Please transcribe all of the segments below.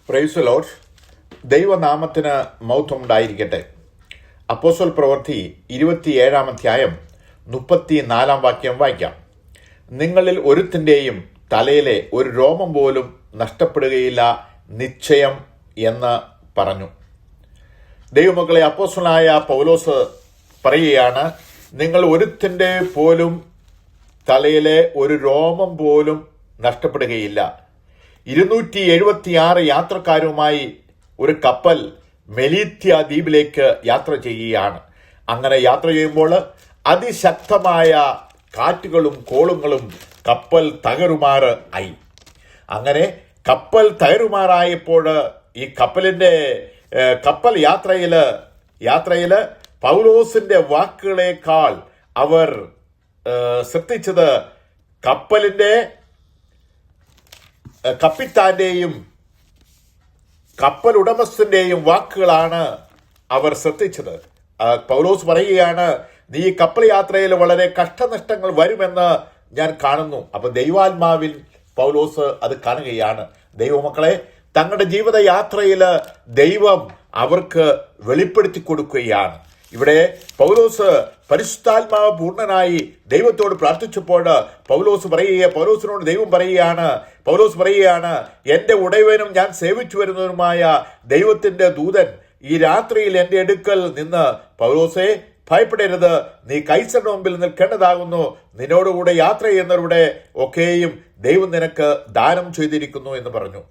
Praise the Lord. ദൈവനാമത്തിന് മഹത്വം ഉണ്ടായിരിക്കട്ടെ. അപ്പോസ്തല പ്രവൃത്തി 27 അധ്യായം 34 വാക്യം വായിക്കാം. നിങ്ങളിൽ ഒരുത്തിൻ്റെയും തലയിലെ ഒരു രോമം പോലും നഷ്ടപ്പെടുകയില്ല, നിശ്ചയം എന്ന് പറഞ്ഞു. ദൈവമക്കളെ, അപ്പോസ്തലനായ പൗലോസ് പറയുകയാണ്, നിങ്ങൾ ഒരുത്തിൻ്റെ പോലും തലയിലെ ഒരു രോമം പോലും നഷ്ടപ്പെടുകയില്ല. 276 യാത്രക്കാരുമായി ഒരു കപ്പൽ മെലീത്യ ദ്വീപിലേക്ക് യാത്ര ചെയ്യുകയാണ്. അങ്ങനെ യാത്ര ചെയ്യുമ്പോൾ അതിശക്തമായ കാറ്റുകളും കോളുകളും കപ്പൽ തകരുമാറ് ആയി. അങ്ങനെ കപ്പൽ തകരുമാറായപ്പോൾ ഈ കപ്പൽ യാത്രയില് പൗലോസിന്റെ വാക്കുകളേക്കാൾ അവർ ശ്രദ്ധിച്ചത് കപ്പലിന്റെ കപ്പിത്താന്റെയും കപ്പൽ ഉടമസ്ഥന്റെയും വാക്കുകളാണ് അവർ ശ്രദ്ധിച്ചത്. പൗലോസ് പറയുകയാണ്, നീ കപ്പൽ യാത്രയിൽ വളരെ കഷ്ടനഷ്ടങ്ങൾ വരുമെന്ന് ഞാൻ കാണുന്നു. അപ്പൊ ദൈവാത്മാവിൽ പൗലോസ് അത് കാണുകയാണ്. ദൈവമക്കളെ, തങ്ങളുടെ ജീവിതയാത്രയിൽ ദൈവം അവർക്ക് വെളിപ്പെടുത്തി കൊടുക്കുകയാണ്. ഇവിടെ പൗലോസ് പരിശുദ്ധാത്മാവ് പൂർണ്ണനായി ദൈവത്തോട് പ്രാർത്ഥിച്ചപ്പോൾ പൗലോസിനോട് ദൈവം പറയുകയാണ്, എന്റെ ഉടയവനും ഞാൻ സേവിച്ചു വരുന്നവനുമായ ദൈവത്തിന്റെ ദൂതൻ ഈ രാത്രിയിൽ എന്റെ അടുക്കൽ നിന്ന്, പൗലോസേ ഭയപ്പെടരുത്, നീ കൈസരുടെ മുമ്പിൽ നിൽക്കേണ്ടതാകുന്നു, നിന്നോടുകൂടെ യാത്ര ചെയ്യുന്നവരുടെ ഒക്കെയും ദൈവം നിനക്ക് ദാനം ചെയ്തിരിക്കുന്നു എന്ന് പറഞ്ഞു.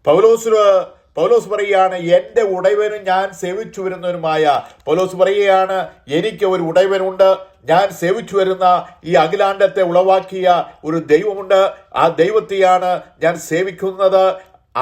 പൗലോസ് പറയുകയാണ്, എന്റെ ഉടയവനും ഞാൻ സേവിച്ചു വരുന്നവനുമായ. പൗലോസ് പറയുകയാണ്, എനിക്ക് ഒരു ഉടയവനുണ്ട്, ഞാൻ സേവിച്ചു വരുന്ന ഈ അഖിലാണ്ടത്തെ ഉളവാക്കിയ ഒരു ദൈവമുണ്ട്, ആ ദൈവത്തെയാണ് ഞാൻ സേവിക്കുന്നത്.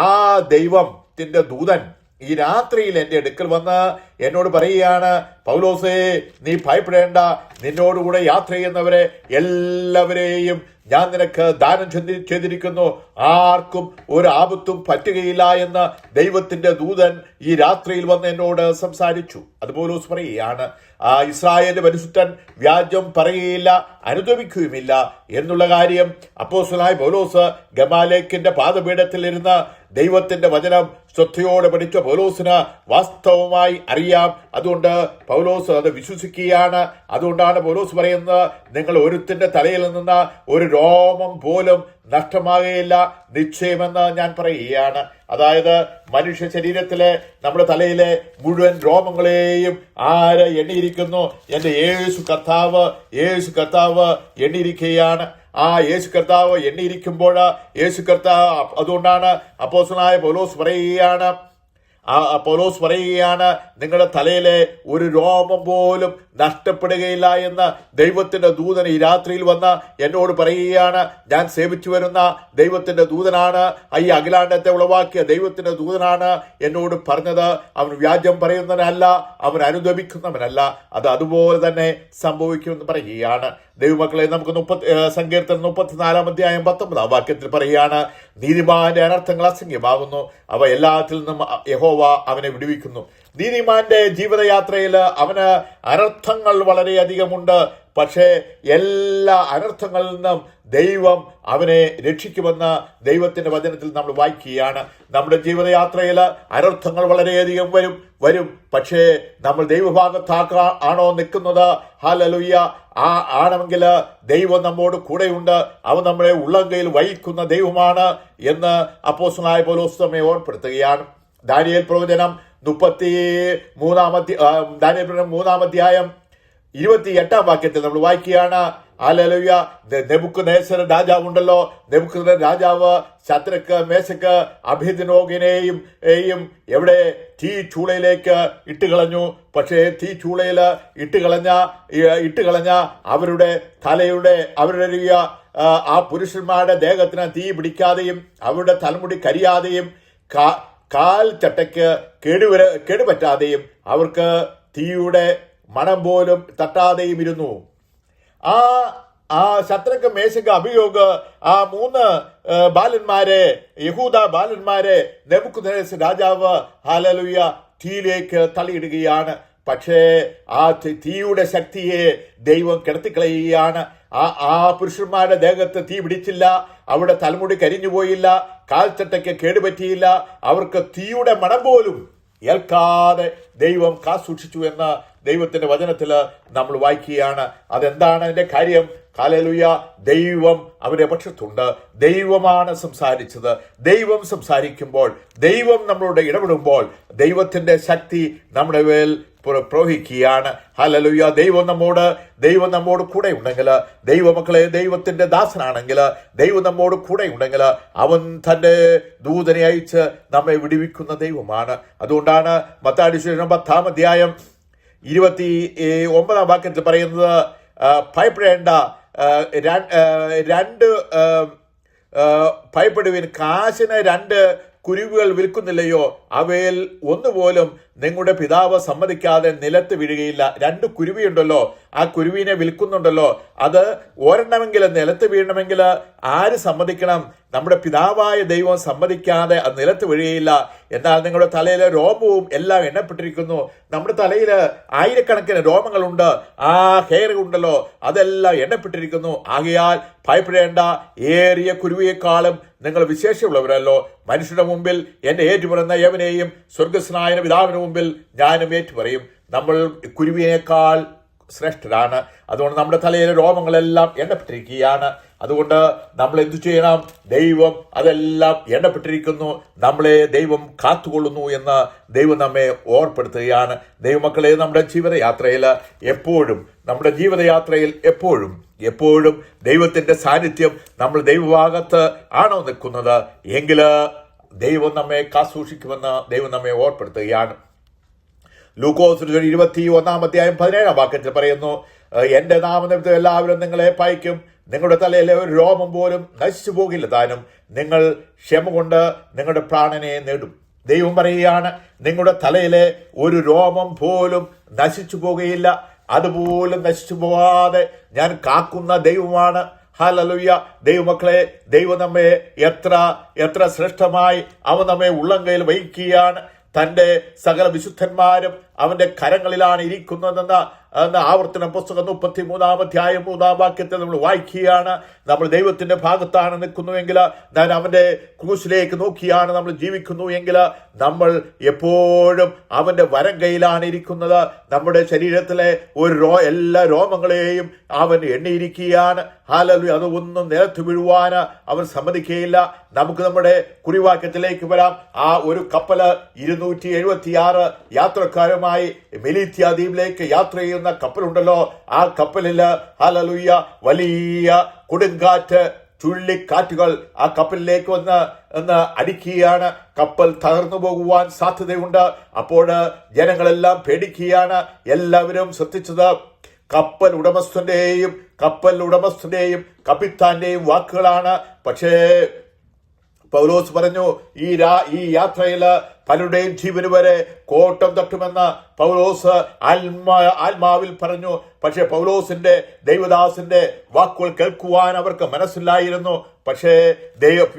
ആ ദൈവത്തിന്റെ ദൂതൻ ഈ രാത്രിയിൽ എന്റെ അടുക്കൽ വന്ന് എന്നോട് പറയുകയാണ്, പൗലോസേ നീ ഭയപ്പെടേണ്ട, നിന്നോടുകൂടെ യാത്ര ചെയ്യുന്നവരെ എല്ലാവരെയും ഞാൻ നിനക്ക് ദാനം ചെയ്തിരിക്കുന്നു, ആർക്കും ഒരു ആപത്തും പറ്റുകയില്ല എന്ന് ദൈവത്തിന്റെ ദൂതൻ ഈ രാത്രിയിൽ വന്ന് എന്നോട് സംസാരിച്ചു. അതുപോലെ പറയുകയാണ്, ഇസ്രായേലിന്റെ പരിശുദ്ധൻ വ്യാജം പറയുകയില്ല, അനുദപിക്കുകയുമില്ല എന്നുള്ള കാര്യം അപ്പോസ്തലനായ പൗലോസ് ഗമാലേക്കിന്റെ പാദപീഠത്തിൽ ഇരുന്ന് ദൈവത്തിന്റെ വചനം ശ്രദ്ധയോടെ പഠിച്ച പൗലോസിന് വാസ്തവമായി അറിയാം. അതുകൊണ്ട് പൗലോസ് അത് വിശ്വസിക്കുകയാണ്. അതുകൊണ്ടാണ് പൗലോസ് പറയുന്നത്, നിങ്ങൾ ഒരുത്തിന്റെ തലയിൽ നിന്ന് ഒരു രോമം പോലും നഷ്ടമാകുകയില്ല, നിശ്ചയമെന്ന് ഞാൻ പറയുകയാണ്. അതായത് മനുഷ്യ ശരീരത്തിലെ നമ്മുടെ തലയിലെ മുഴുവൻ രോമങ്ങളെയും ആര് എണ്ണിയിരിക്കുന്നു? എന്റെ യേശു കർത്താവ് എണ്ണിയിരിക്കുകയാണ്. ആ യേശു കർത്താവ് എണ്ണിയിരിക്കുമ്പോൾ അതുകൊണ്ടാണ് അപ്പോസ്തലനായ പൗലോസ് പറയുകയാണ്, നിങ്ങളുടെ തലയിലെ ഒരു രോമം പോലും നഷ്ടപ്പെടുകയില്ല എന്ന് ദൈവത്തിന്റെ ദൂതൻ ഈ രാത്രിയിൽ വന്ന് എന്നോട് പറയുകയാണ്. ഞാൻ സേവിച്ചു വരുന്ന ദൈവത്തിന്റെ ദൂതനാണ്, ഈ അഖിലാണ്ടത്തെ ഉളവാക്കിയ ദൈവത്തിന്റെ ദൂതനാണ് എന്നോട് പറഞ്ഞത്. അവൻ വ്യാജം പറയുന്നവനല്ല, അവൻ അനുദപിക്കുന്നവനല്ല, അത് അതുപോലെ തന്നെ സംഭവിക്കുമെന്ന് പറയുകയാണ്. ദൈവമക്കളെ, നമുക്ക് സങ്കീർത്തനം 34 അധ്യായം 19 വാക്യത്തിൽ പറയുകയാണ്, നീതിമാന്റെ അനർത്ഥങ്ങൾ അസംഖ്യമാകുന്നു, അവ എല്ലാത്തിൽ നിന്നും യഹോവ അവനെ വിടുവിക്കുന്നു. നീതിമാന്റെ ജീവിതയാത്രയിൽ അവന് അനർത്ഥങ്ങൾ വളരെയധികമുണ്ട്. പക്ഷേ എല്ലാ അനർത്ഥങ്ങളിൽ നിന്നും ദൈവം അവനെ രക്ഷിക്കുമെന്ന് ദൈവത്തിന്റെ വചനത്തിൽ നമ്മൾ വായിക്കുകയാണ്. നമ്മുടെ ജീവിതയാത്രയിൽ അനർത്ഥങ്ങൾ വളരെയധികം വരും. പക്ഷേ നമ്മൾ ദൈവഭാഗത്താണോ നിൽക്കുന്നത്? ഹല്ലേലൂയ. ആണെങ്കിൽ ദൈവം നമ്മോട് കൂടെയുണ്ട്, അവൻ നമ്മളെ ഉള്ളങ്കയിൽ വഹിക്കുന്ന ദൈവമാണ് എന്ന് അപ്പോസ്തലനായ പൗലോസ് നമ്മെ ഓർമ്മപ്പെടുത്തുകയാണ്. ദാനിയേൽ പ്രവചനം 3 അധ്യായം 28 വാക്യത്തിൽ നമ്മൾ വായിക്കുകയാണ്, ഹല്ലേലൂയ. നെബൂഖദ്നേസർ രാജാവുണ്ടല്ലോ, നെബൂഖദ്നേസർ രാജാവ് ശദ്രക്ക്, മേശക്ക്, അബേദ്നെഗോവിനെയും എവിടെ തീ ചൂളയിലേക്ക് ഇട്ടുകളഞ്ഞു. പക്ഷേ തീ ചൂളയിൽ ഇട്ടുകളഞ്ഞ അവരുടെ ആ പുരുഷന്മാരുടെ ദേഹത്തിന് തീ പിടിക്കാതെയും അവരുടെ തലമുടി കരിയാതെയും കാൽ ചട്ടയ്ക്ക് കേടുപറ്റാതെയും അവർക്ക് തീയുടെ മണം തട്ടാതെയും ഇരുന്നു. ആ ശദ്രക്ക്, മേശക്ക്, അബേദ്നെഗോ, ആ 3 യഹൂദ ബാലന്മാരെ നെബൂഖദ്നേസർ രാജാവ് ഹല്ലേലൂയ തീയിലേക്ക് തള്ളിയിടുകയാണ്. പക്ഷേ ആ തീയുടെ ശക്തിയെ ദൈവം കിടത്തിക്കളയുകയാണ്. ആ പുരുഷന്മാരുടെ ദേഹത്ത് തീ പിടിച്ചില്ല, അവിടെ തലമുടി കരിഞ്ഞുപോയില്ല, കാൽച്ചട്ടയ്ക്ക് കേടുപറ്റിയില്ല, അവർക്ക് തീയുടെ മണം പോലും ഏൽക്കാതെ ദൈവം കാസൂക്ഷിച്ചു എന്ന് ദൈവത്തിന്റെ വചനത്തിൽ നമ്മൾ വായിക്കുകയാണ്. അതെന്താണ് അതിന്റെ കാര്യം? ഹല്ലേലൂയ, ദൈവം അവരുടെ പക്ഷത്തുണ്ട്. ദൈവമാണ് സംസാരിച്ചത്. ദൈവം സംസാരിക്കുമ്പോൾ, ദൈവം നമ്മളോട് ഇടപെടുമ്പോൾ ദൈവത്തിന്റെ ശക്തി നമ്മുടെ മേൽ പ്രവഹിക്കുകയാണ്. ഹല്ലേലൂയ, ദൈവം നമ്മോട് കൂടെ ഉണ്ടെങ്കിൽ, ദൈവമക്കളെ ദൈവത്തിന്റെ ദാസനാണെങ്കിൽ, ദൈവം നമ്മോട് കൂടെ ഉണ്ടെങ്കിൽ അവൻ തന്റെ ദൂതനെ അയച്ച് നമ്മെ വിടുവിക്കുന്ന ദൈവമാണ്. അതുകൊണ്ടാണ് മത്തായി സുവിശേഷം 10-ാം അധ്യായം 29-ാം വാക്യത്തിൽ പറയുന്നത്, ഭയപ്പെടേണ്ട, ഭയപ്പെടുവിൻ, കാശിന് 2 കുരുവികൾ വിൽക്കുന്നില്ലയോ, അവയിൽ ഒന്നുപോലും നിങ്ങളുടെ പിതാവ് സമ്മതിക്കാതെ നിലത്ത് വീഴുകയില്ല. 2 കുരുവിയുണ്ടല്ലോ, ആ കുരുവിനെ വിൽക്കുന്നുണ്ടല്ലോ, അത് ഒരെണ്ണമെങ്കിൽ നിലത്ത് വീഴണമെങ്കിൽ ആര് സമ്മതിക്കണം? നമ്മുടെ പിതാവായ ദൈവം സമ്മതിക്കാതെ അത് നിലത്ത് വീഴുകയില്ല. എന്നാൽ നിങ്ങളുടെ തലയിലെ രോമവും എല്ലാം എണ്ണപ്പെട്ടിരിക്കുന്നു. നമ്മുടെ തലയിൽ ആയിരക്കണക്കിന് രോമങ്ങളുണ്ട്, ആ ഹെയർ ഉണ്ടല്ലോ, അതെല്ലാം എണ്ണപ്പെട്ടിരിക്കുന്നു. ആകയാൽ ഭയപ്പെടേണ്ട, ഏറിയ കുരുവിയെക്കാളും നിങ്ങൾ വിശേഷമുള്ളവരല്ലോ. മനുഷ്യരുടെ മുമ്പിൽ എന്നെ ഏറ്റുപറയുന്ന യവനെയും സ്വർഗസ്നായ പിതാവിന് മുമ്പിൽ ഞാനും ഏറ്റുപറയും. നമ്മൾ കുരുവിനേക്കാൾ ശ്രേഷ്ഠരാണ്. അതുകൊണ്ട് നമ്മുടെ തലയിലെ രോമങ്ങളെല്ലാം എണ്ണപ്പെട്ടിരിക്കുകയാണ്. അതുകൊണ്ട് നമ്മൾ എന്തു ചെയ്യണം? ദൈവം അതെല്ലാം എണ്ണപ്പെട്ടിരിക്കുന്നു, നമ്മളെ ദൈവം കാത്തുകൊള്ളുന്നു എന്ന് ദൈവം നമ്മെ ഓർപ്പെടുത്തുകയാണ്. ദൈവമക്കളെ, നമ്മുടെ ജീവിതയാത്രയിൽ എപ്പോഴും ദൈവത്തിന്റെ സാന്നിധ്യം നമ്മൾ ദൈവഭാഗത്ത് ആണോ നിൽക്കുന്നത് എങ്കിൽ ദൈവം നമ്മെ കാസൂക്ഷിക്കുമെന്ന് ദൈവം നമ്മെ ഓർപ്പെടുത്തുകയാണ്. ലൂക്കോസ് 21-ാം അധ്യായം 17-ാം വാക്യത്തിൽ പറയുന്നു, എന്റെ നാമനിമിത്തം എല്ലാവരും നിങ്ങളെ പയക്കും, നിങ്ങളുടെ തലയിലെ ഒരു രോമം പോലും നശിച്ചു പോകില്ല താനും. നിങ്ങൾ ക്ഷമ കൊണ്ട് നിങ്ങളുടെ പ്രാണനെ നേടും. ദൈവം പറയുകയാണ്, നിങ്ങളുടെ തലയിലെ ഒരു രോമം പോലും നശിച്ചു പോകുകയില്ല. അതുപോലും നശിച്ചു പോകാതെ ഞാൻ കാക്കുന്ന ദൈവമാണ്. ഹല്ലേലൂയ, ദൈവമക്കളെ, ദൈവം നമ്മെ എത്ര ശ്രേഷ്ഠമായി അവൻ നമ്മെ ഉള്ളംകൈയിൽ വഹിക്കുകയാണ്. തന്റെ സകല വിശുദ്ധന്മാരും അവന്റെ കരങ്ങളിലാണ് ഇരിക്കുന്നതെന്ന് ആവർത്തന പുസ്തകം 33-ാം അധ്യായം 3-ാം വാക്യത്തിൽ നമ്മൾ വായിക്കുകയാണ്. നമ്മൾ ദൈവത്തിന്റെ ഭാഗത്താണ് നിൽക്കുന്നുവെങ്കിൽ, ഞാൻ അവന്റെ ക്രൂശിലേക്ക് നോക്കിയാണ് നമ്മൾ ജീവിക്കുന്നു എങ്കിൽ, നമ്മൾ എപ്പോഴും അവന്റെ വരം കൈയിലാണ് ഇരിക്കുന്നത്. നമ്മുടെ ശരീരത്തിലെ എല്ലാ രോമങ്ങളെയും അവൻ എണ്ണിയിരിക്കുകയാണ്. ഹല്ലേലൂയ, അതൊന്നും നിലത്ത് വീഴുവാൻ അവൻ സമ്മതിക്കുകയില്ല. നമുക്ക് നമ്മുടെ കുറിവാക്യത്തിലേക്ക് വരാം. ആ ഒരു കപ്പല് 276 യാത്രക്കാരുമായി മെലീത്യ ദ്വീപിലേക്ക് യാത്ര ചെയ്യുന്ന കപ്പലുണ്ടല്ലോ, ആ കപ്പലില് ഹല്ലേലൂയ വലിയ കൊടുങ്കാറ്റ്, ചുഴലിക്കാറ്റുകൾ ആ കപ്പലിലേക്ക് വന്ന് അടിക്കുകയാണ്. കപ്പൽ തകർന്നു പോകുവാൻ സാധ്യതയുണ്ട്. അപ്പോൾ ജനങ്ങളെല്ലാം പേടിക്കുകയാണ്. എല്ലാവരും ശ്രദ്ധിച്ചത് കപ്പൽ ഉടമസ്ഥന്റെയും കപ്പിത്താന്റെയും വാക്കുകളാണ്. പക്ഷേ പൗലോസ് പറഞ്ഞു, ഈ യാത്രയിൽ പലരുടെയും ജീവന് വരെ കോട്ടം തട്ടുമെന്ന് പൗലോസ് ആത്മാവിൽ പറഞ്ഞു. പക്ഷെ പൗലോസിന്റെ ദൈവദാസന്റെ വാക്കുകൾ കേൾക്കുവാൻ അവർക്ക് മനസ്സിലായിരുന്നു. പക്ഷേ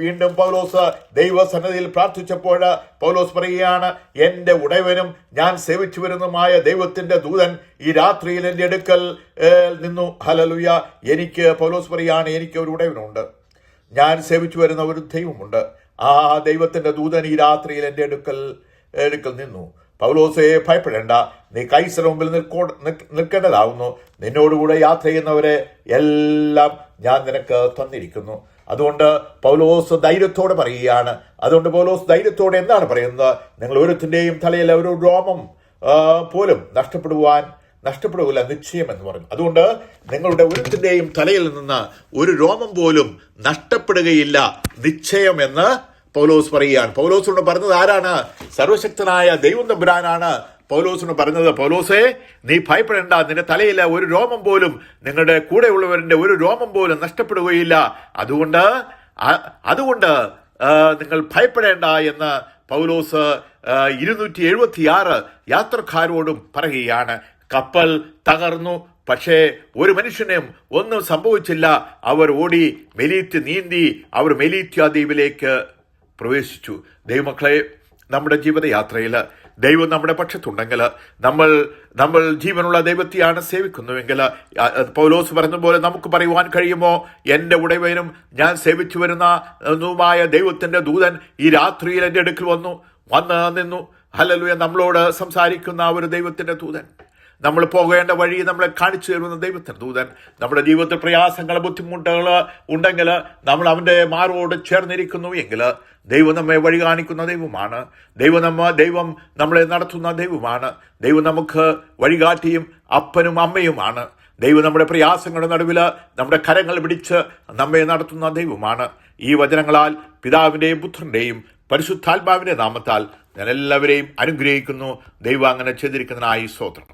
വീണ്ടും പൗലോസ് ദൈവസന്നിധിയിൽ പ്രാർത്ഥിച്ചപ്പോൾ പൗലോസ് പറയുകയാണ്, എന്റെ ഉടയവനും ഞാൻ സേവിച്ചു വരുന്നതുമായ ദൈവത്തിന്റെ ദൂതൻ ഈ രാത്രിയിൽ എന്റെ അടുക്കൽ നിന്നു. ഹല്ലേലൂയ, പൗലോസ് പറയുകയാണ്, എനിക്ക് ഒരു ഉടയവനുണ്ട്, ഞാൻ സേവിച്ചു വരുന്ന ഒരു ദൈവമുണ്ട്. ആ ദൈവത്തിന്റെ ദൂതൻ ഈ രാത്രിയിൽ എന്റെ അടുക്കൽ നിന്നു. പൗലോസേ, ഭയപ്പെടേണ്ട, നീ കൈസർ മുമ്പിൽ നിൽക്കേണ്ടതാവുന്നു. നിന്നോടുകൂടെ യാത്ര ചെയ്യുന്നവരെ എല്ലാം ഞാൻ നിനക്ക് തന്നിരിക്കുന്നു. അതുകൊണ്ട് പൗലോസ് ധൈര്യത്തോടെ പറയുകയാണ്. അതുകൊണ്ട് പൗലോസ് ധൈര്യത്തോടെ എന്താണ് പറയുന്നത്? നിങ്ങൾ ഓരോരുത്തരുടെയും തലയിൽ ഒരു രോമം പോലും നഷ്ടപ്പെടുകയില്ല, നിശ്ചയം എന്ന് പറഞ്ഞു. അതുകൊണ്ട് നിങ്ങളുടെ ഒരുത്തിന്റെയും തലയിൽ നിന്ന് ഒരു രോമം പോലും നഷ്ടപ്പെടുകയില്ല, നിശ്ചയം എന്ന് പൗലോസ് പറയുകയാണ്. പൗലോസിനോട് പറഞ്ഞത് ആരാണ്? സർവശക്തനായ ദൈവം തമ്പുരാനാണ് പൗലോസിനോട് പറഞ്ഞത്. പൗലോസേ, നീ ഭയപ്പെടേണ്ട, നിന്റെ തലയിലെ ഒരു രോമം പോലും, നിങ്ങളുടെ കൂടെയുള്ളവരുടെ ഒരു രോമം പോലും നഷ്ടപ്പെടുകയില്ല. അതുകൊണ്ട് നിങ്ങൾ ഭയപ്പെടേണ്ട എന്ന് പൗലോസ് 276 യാത്രക്കാരോടും പറയുകയാണ്. കപ്പൽ തകർന്നു, പക്ഷേ ഒരു മനുഷ്യനും ഒന്നും സംഭവിച്ചില്ല. അവർ ഓടി നീന്തി അവർ മെലീത്യ ദ്വീപിലേക്ക് പ്രവേശിച്ചു. ദൈവമക്കളെ, നമ്മുടെ ജീവിതയാത്രയിൽ ദൈവം നമ്മുടെ പക്ഷത്തുണ്ടെങ്കിൽ, നമ്മൾ ജീവനുള്ള ദൈവത്തെയാണ് സേവിക്കുന്നുവെങ്കിൽ, പൗലോസ് പറഞ്ഞതുപോലെ നമുക്ക് പറയുവാൻ കഴിയുമോ, എൻ്റെ ഉടയവനും ഞാൻ സേവിച്ചു വരുന്നതുമായ ദൈവത്തിൻ്റെ ദൂതൻ ഈ രാത്രിയിൽ എൻ്റെ അടുക്കൽ വന്ന് നിന്നു. ഹല്ലേലൂയ. നമ്മളോട് സംസാരിക്കുന്ന ഒരു ദൈവത്തിൻ്റെ ദൂതൻ, നമ്മൾ പോകേണ്ട വഴി നമ്മളെ കാണിച്ചു തരുന്ന ദൈവത്തിൻ്റെ ദൂതൻ, നമ്മുടെ ജീവിതത്തിൽ പ്രയാസങ്ങൾ ബുദ്ധിമുട്ടുകൾ ഉണ്ടെങ്കിൽ നമ്മൾ അവൻ്റെ മാറോട് ചേർന്നിരിക്കുന്നു എങ്കിൽ ദൈവം നമ്മെ വഴി കാണിക്കുന്ന ദൈവമാണ്. ദൈവം നമ്മളെ നടത്തുന്ന ദൈവമാണ്. ദൈവം നമുക്ക് വഴികാട്ടിയും അപ്പനും അമ്മയുമാണ്. ദൈവം നമ്മുടെ പ്രയാസങ്ങളുടെ നടുവിൽ നമ്മുടെ കരങ്ങൾ പിടിച്ച് നമ്മെ നടത്തുന്ന ദൈവമാണ്. ഈ വചനങ്ങളാൽ പിതാവിൻ്റെയും പുത്രൻ്റെയും പരിശുദ്ധാത്മാവിൻ്റെ നാമത്താൽ ഞാൻ എല്ലാവരെയും അനുഗ്രഹിക്കുന്നു. ദൈവം അങ്ങനെ ചെയ്തിരിക്കുന്നതിനായി സ്തോത്രം.